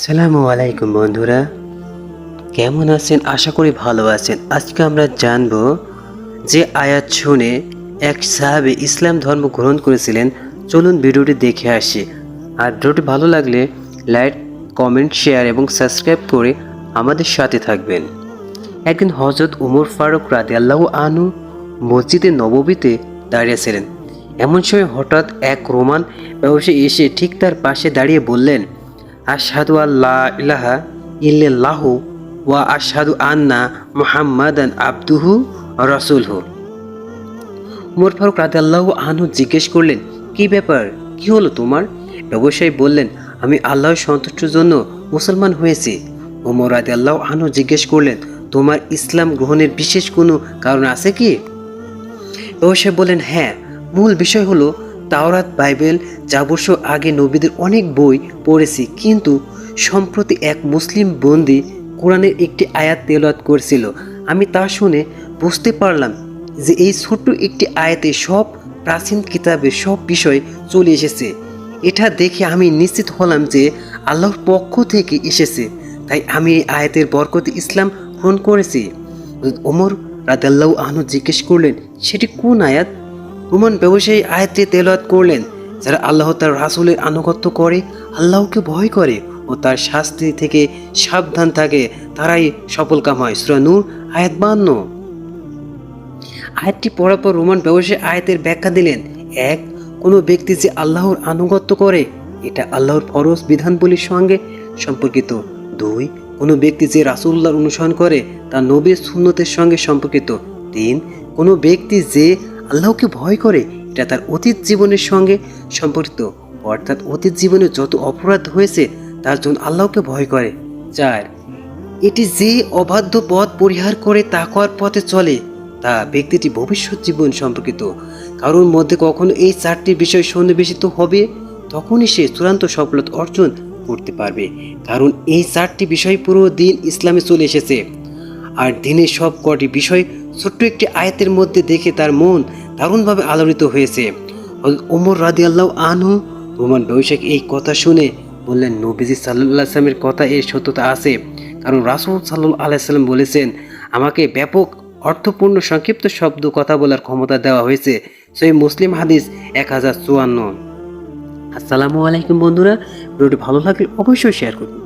আসসালামু আলাইকুম বন্ধুরা, কেমন আছেন? আশা করি ভালো আছেন। আজকে আমরা জানব যে আয়াত শুনে এক সাহাবী ইসলাম ধর্ম গ্রহণ করেছিলেন। চলুন ভিডিওটি দেখে আসি। আর ভিডিওটি ভালো লাগলে লাইক, কমেন্ট, শেয়ার এবং সাবস্ক্রাইব করে আমাদের সাথে থাকবেন। একদিন হযরত উমর ফারুক রাদিয়াল্লাহু আনহু মসজিদে নববীতে দাঁড়িয়েছিলেন। এমন সময় হঠাৎ এক রোমান ব্যবসায়ী এসে ঠিক তার পাশে দাঁড়িয়ে বললেন, আশহাদু আল্লা ইলাহা ইল্লাল্লাহু ওয়া আশহাদু আন্না মুহাম্মাদান আবদুহু ওয়া রাসূলুহু। উমর ফারুক রাদিয়াল্লাহু আনহু জিজ্ঞেস করলেন, কি ব্যাপার, কি হলো তোমার? ব্যবসায়ী বললেন, আমি আল্লাহর সন্তুষ্টির জন্য মুসলমান হয়েছি। উমর রাদিয়াল্লাহু আনহু জিজ্ঞেস করলেন, তোমার ইসলাম গ্রহণের বিশেষ কোনো কারণ আছে কি? ব্যবসায়ী বললেন, হ্যাঁ, মূল বিষয় হলো তাওরাত, বাইবেল, 4 বছর আগে নবীদের অনেক বই পড়েছি, কিন্তু সম্প্রতি এক মুসলিম বন্দী কোরআনের একটি আয়াত তেলাওয়াত করছিল। আমি তা শুনে বুঝতে পারলাম যে এই ছোট্ট একটি আয়াতে সব প্রাচীন কিতাবের সব বিষয় চলে এসেছে। এটা দেখে আমি নিশ্চিত হলাম যে আল্লাহর পক্ষ থেকে এসেছে, তাই আমি এই আয়াতের বরকতে ইসলাম গ্রহণ করেছি। ওমর রাদিয়াল্লাহু আনহু জিজ্ঞেস করলেন, সেটি কোন আয়াত? রোমান ব্যবসায়ী আয়াতটি তেলাওয়াত করলেন, যারা আল্লাহ তার রাসূলের আনুগত্য করে, আল্লাহকে ভয় করে ও তার শাস্তি থেকে সাবধান থাকে, তারাই সফলকাম হয়। সূরা নূর আয়াত 52। আয়াতটি পড়ার পর রোমান ব্যবসায়ী আয়াতের ব্যাখ্যা দিলেন, এক, কোনো ব্যক্তি যে আল্লাহর আনুগত্য করে, এটা আল্লাহর ফরজ বিধানগুলির সঙ্গে সম্পর্কিত। দুই, কোনো ব্যক্তি যে রাসূলুল্লাহর অনুসরণ করে, তা নবীর সুন্নতের সঙ্গে সম্পর্কিত। তিন, কোনো ব্যক্তি যে আল্লাহকে ভয় করে, এটা তার অতীত জীবনের সঙ্গে সম্পর্কিত, অর্থাৎ অতীত জীবনে যত অপরাধ হয়েছে তার জন্য আল্লাহকে ভয় করে। চার, এটি যে অবাধ্য পথ পরিহার করে তাকওয়ার পথে চলে, তা ব্যক্তিটি ভবিষ্যৎ জীবন সম্পর্কিত। কারোর মধ্যে কখনো এই 4টি বিষয় সন্নিবেশিত হবে, তখনই সে চূড়ান্ত সফলতা অর্জন করতে পারবে। কারণ এই 4টি বিষয় পুরো দিন ইসলামে চলে এসেছে। আর দিনের সব কটি বিষয় ছোট্ট একটি আয়াতের মধ্যে দেখে তার মন দারুণভাবে আলোড়িত হয়েছে। ওমর রাদিয়াল্লাহু আনহু রোমান ব্যবসায়ী এই কথা শুনে বললেন, নবীজি সাল্লাল্লাহু আলাইহি ওয়াসাল্লামের কথা এর সত্যতা আছে, কারণ রাসূল সাল্লাল্লাহু আলাইহি ওয়াসাল্লাম বলেছেন, আমাকে ব্যাপক অর্থপূর্ণ সংক্ষিপ্ত শব্দ কথা বলার ক্ষমতা দেওয়া হয়েছে। সহিহ মুসলিম হাদিস 1054। আসসালামু আলাইকুম বন্ধুরা, ভিডিওটি ভালো লাগলে অবশ্যই শেয়ার করুন।